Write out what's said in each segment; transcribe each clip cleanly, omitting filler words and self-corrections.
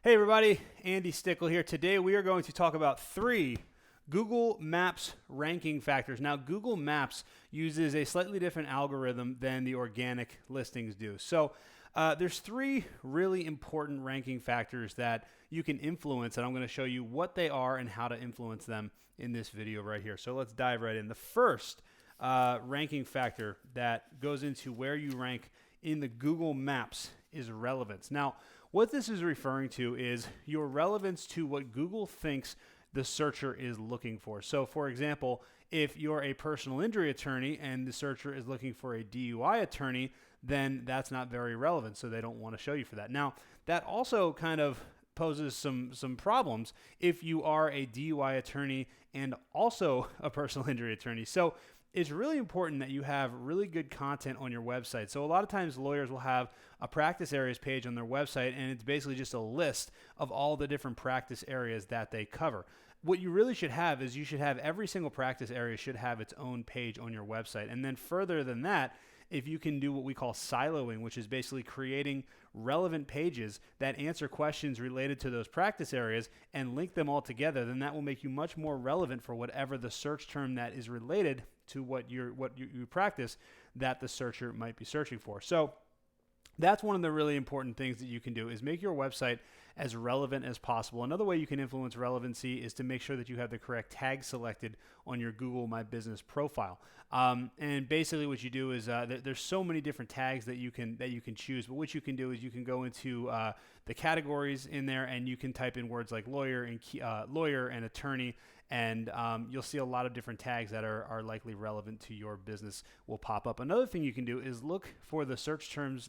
Hey everybody, Andy Stickel here. Today we are going to talk about 3 Google Maps ranking factors. Now, Google Maps uses a slightly different algorithm than the organic listings do. So there's 3 really important ranking factors that you can influence, and I'm going to show you what they are and how to influence them in this video right here. So let's dive right in. The first ranking factor that goes into where you rank in the Google Maps is relevance. Now, what this is referring to is your relevance to what Google thinks the searcher is looking for. So, for example, if you're a personal injury attorney and the searcher is looking for a DUI attorney, then that's not very relevant, so they don't want to show you for that. Now, that also kind of poses some problems if you are a DUI attorney and also a personal injury attorney. So it's really important that you have really good content on your website. So a lot of times lawyers will have a practice areas page on their website, and it's basically just a list of all the different practice areas that they cover. What you really should have is you should have every single practice area should have its own page on your website. And then further than that, if you can do what we call siloing, which is basically creating relevant pages that answer questions related to those practice areas and link them all together, then that will make you much more relevant for whatever the search term that is related to what you practice that the searcher might be searching for. So that's one of the really important things that you can do is make your website as relevant as possible. Another way you can influence relevancy is to make sure that you have the correct tag selected on your Google My Business profile. And basically what you do is there's so many different tags that you can choose, but what you can do is you can go into the categories in there and you can type in words like lawyer and attorney, and you'll see a lot of different tags that are likely relevant to your business will pop up. Another thing you can do is look at the search terms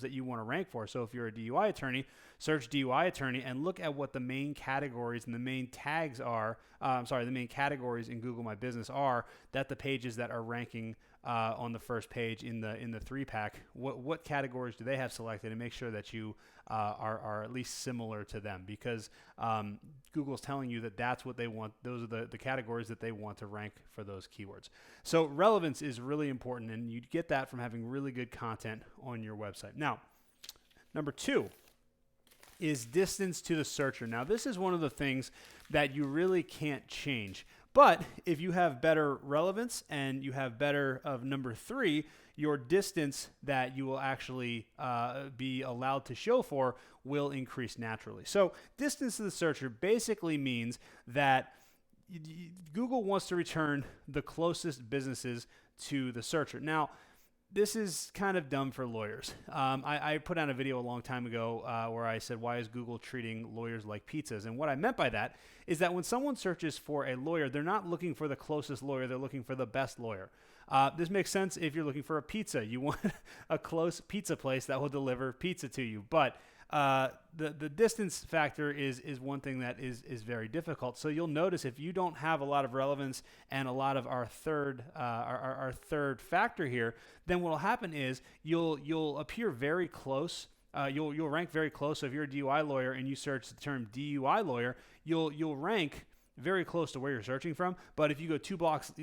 that you want to rank for. So if you're a DUI attorney, search DUI attorney and look at what the main categories and the main tags are, the main categories in Google My Business are that the pages that are ranking on the first page in the 3-pack, what categories do they have selected, and make sure that you are at least similar to them, because Google's telling you that that's what they want. Those are the categories that they want to rank for those keywords. So relevance is really important, and you get that from having really good content on your website. Now, number 2 is distance to the searcher. Now, this is one of the things that you really can't change. But if you have better relevance and you have better of number 3, your distance that you will actually be allowed to show for will increase naturally. So distance to the searcher basically means that Google wants to return the closest businesses to the searcher. Now, this is kind of dumb for lawyers. I put out a video a long time ago where I said, why is Google treating lawyers like pizzas? And what I meant by that is that when someone searches for a lawyer, they're not looking for the closest lawyer, they're looking for the best lawyer. This makes sense if you're looking for a pizza. You want a close pizza place that will deliver pizza to you. But the distance factor is one thing that is very difficult. So you'll notice if you don't have a lot of relevance and a lot of our third factor here, then what will happen is you'll appear very close. You'll rank very close. So if you're a DUI lawyer and you search the term DUI lawyer, you'll rank very close to where you're searching from. But if you go 2 blocks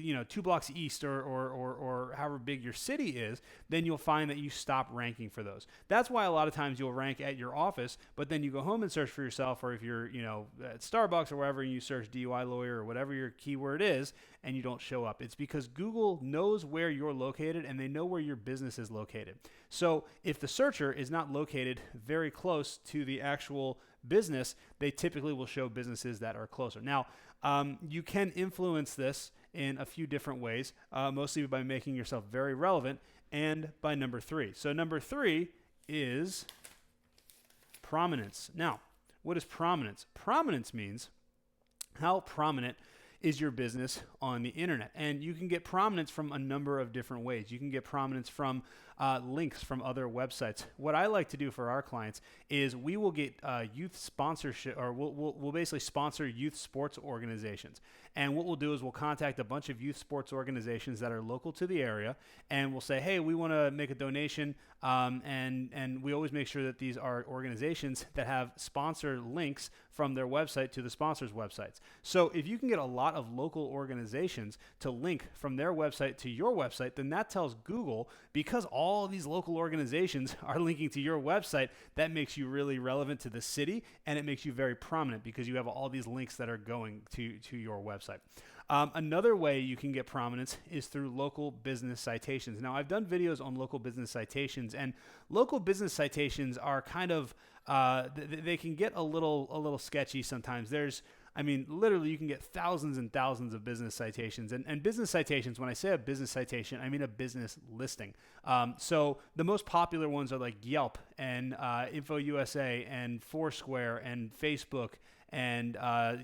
east or however big your city is, then you'll find that you stop ranking for those. That's why a lot of times you'll rank at your office, but then you go home and search for yourself, or if you're at Starbucks or wherever and you search DUI lawyer or whatever your keyword is and you don't show up. It's because Google knows where you're located and they know where your business is located. So if the searcher is not located very close to the actual business, they typically will show businesses that are closer. Now, you can influence this in a few different ways, mostly by making yourself very relevant and by number 3. So number 3 is prominence. Now, what is prominence? Prominence means how prominent is your business on the internet. And you can get prominence from a number of different ways. You can get prominence from links from other websites. What I like to do for our clients is we will get youth sponsorship, or we'll basically sponsor youth sports organizations. And what we'll do is we'll contact a bunch of youth sports organizations that are local to the area, and we'll say, hey, we want to make a donation, and we always make sure that these are organizations that have sponsor links from their website to the sponsors' websites. So if you can get a lot of local organizations to link from their website to your website, then that tells Google, because all all these local organizations are linking to your website, that makes you really relevant to the city, and it makes you very prominent because you have all these links that are going to your website. Another way you can get prominence is through local business citations. Now, I've done videos on local business citations, and local business citations are kind of they can get a little sketchy sometimes. Literally, you can get thousands and thousands of business citations. And business citations, when I say a business citation, I mean a business listing. So the most popular ones are like Yelp and InfoUSA and Foursquare and Facebook and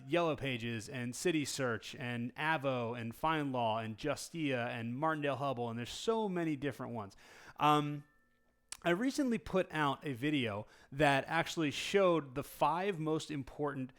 Yellow Pages and City Search and Avo and FindLaw and Justia and Martindale-Hubbell, and there's so many different ones. I recently put out a video that actually showed the 5 most important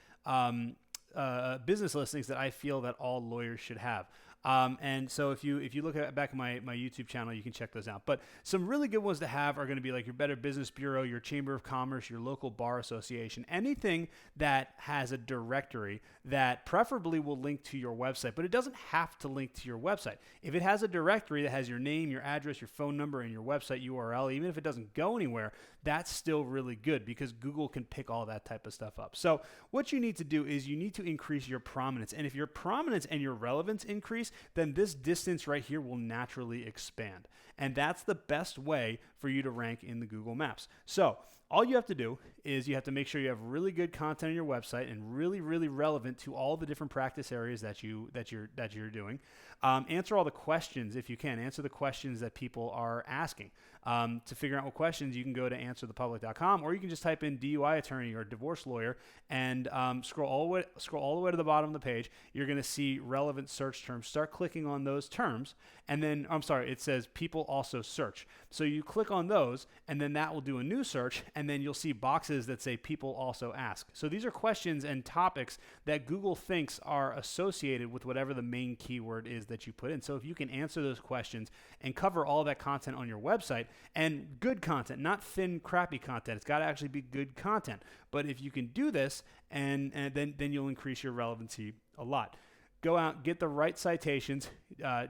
business listings that I feel that all lawyers should have. And so if you look back at my YouTube channel, you can check those out. But some really good ones to have are going to be like your Better Business Bureau, your Chamber of Commerce, your local bar association, anything that has a directory that preferably will link to your website, but it doesn't have to link to your website. If it has a directory that has your name, your address, your phone number, and your website URL, even if it doesn't go anywhere, that's still really good because Google can pick all that type of stuff up. So what you need to do is you need to increase your prominence. And if your prominence and your relevance increase, then this distance right here will naturally expand. And that's the best way for you to rank in the Google Maps. So all you have to do is you have to make sure you have really good content on your website and really, really relevant to all the different practice areas that you're doing. Answer all the questions if you can. Answer the questions that people are asking. To figure out what questions, you can go to answerthepublic.com, or you can just type in DUI attorney or divorce lawyer and scroll all the way to the bottom of the page. You're going to see relevant search terms. Start clicking on those terms, and then it says people also search. So you click on those, and then that will do a new search, and then you'll see boxes that say people also ask. So these are questions and topics that Google thinks are associated with whatever the main keyword is that you put in. So if you can answer those questions and cover all that content on your website, and good content, not thin, crappy content. It's got to actually be good content. But if you can do this, and then you'll increase your relevancy a lot. Go out, get the right citations,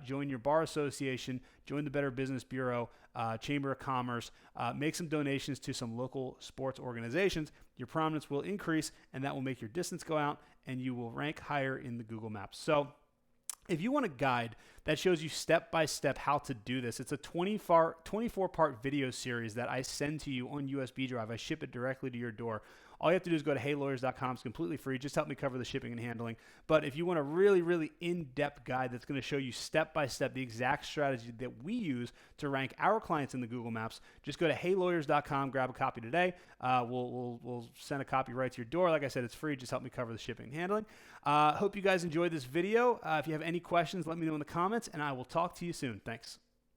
join your bar association, join the Better Business Bureau, Chamber of Commerce, make some donations to some local sports organizations. Your prominence will increase, and that will make your distance go out, and you will rank higher in the Google Maps. So if you want a guide that shows you step-by-step how to do this, it's a 24-part video series that I send to you on USB drive. I ship it directly to your door. All you have to do is go to heylawyers.com. It's completely free. Just help me cover the shipping and handling. But if you want a really, really in-depth guide that's going to show you step-by-step the exact strategy that we use to rank our clients in the Google Maps, just go to heylawyers.com, grab a copy today. We'll send a copy right to your door. Like I said, it's free. Just help me cover the shipping and handling. Hope you guys enjoyed this video. If you have any questions, let me know in the comments, and I will talk to you soon. Thanks.